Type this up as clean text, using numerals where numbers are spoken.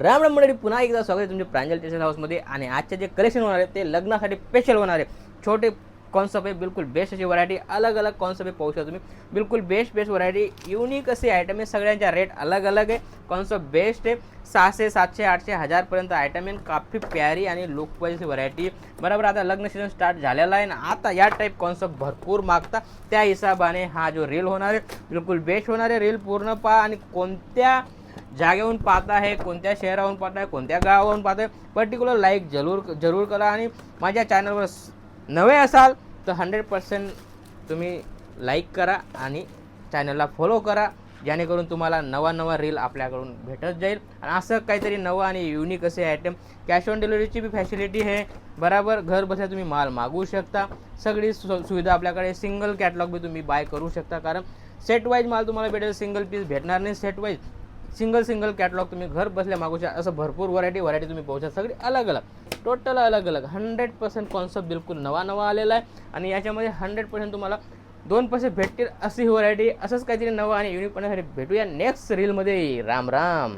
राम राम मंडळी, पुन्हा एकदा स्वागत आहे तुमच्या प्रांजल टेक्सटाईल हाऊसमध्ये. आणि आजचे जे कलेक्शन होणार आहे ते लग्नासाठी स्पेशल होणार आहे. छोटे कॉन्सेप्ट आहे, बिलकुल बेस्ट अशी व्हरायटी, अलग अलग कॉन्सेप्ट आहे, पाहू शकता तुम्ही. बिलकुल बेस्ट व्हरायटी, युनिक असे आयटम आहे. सगळ्यांच्या रेट अलग अलग आहे, कॉन्सेप्ट बेस्ट आहे. 600, 700, 800, 1000पर्यंत आयटम आहे. काफी प्यारी आणि लुक वाईज व्हरायटी बरोबर. आता लग्न सीझन स्टार्ट झालेला आहे आणि आता या टाईप कॉन्सेप्ट भरपूर मागता, त्या हिशोबाने हा जो रील होणार आहे बिलकुल बेस्ट होणार आहे. रील पूर्ण पहा आणि कोणत्या जागेवरून पाहत आहे, कोणत्या शहरावरून पाहत आहे, कोणत्या गावावरून पाहत आहे, पर्टिक्युलर लाईक जरूर करा. आणि माझ्या चॅनलवर नवे असाल तर 100% तुम्ही लाईक करा आणि चॅनलला फॉलो करा, जेणेकरून तुम्हाला नवा रील आपल्याकडून भेटत जाईल. आणि असं काहीतरी नवं आणि युनिक असे आयटम. कॅश ऑन डिलिव्हरीची बी फॅसिलिटी आहे बरोबर. घर बसल्या तुम्ही माल मागवू शकता, सगळी सुविधा आपल्याकडे. सिंगल कॅटलॉग बी तुम्ही बाय करू शकता, कारण सेट वाईज माल तुम्हाला भेटेल, सिंगल पीस भेटणार नाही. सेट वाईज सिंगल कॅटलॉग तुम्ही घर बसल्या मागू शकता. असं भरपूर व्हरायटी तुम्ही पाहू शकता, सगळी अलग अलग, टोटल अलग अलग. 100% कॉन्सेप्ट बिलकुल नवा आलेला आहे. आणि याच्यामध्ये 100% तुम्हाला 2 पैसे भेटतील अशी व्हरायटी. असंच काहीतरी नवं आणि युनिक पणासाठी भेटूया नेक्स्ट रीलमध्ये. राम राम.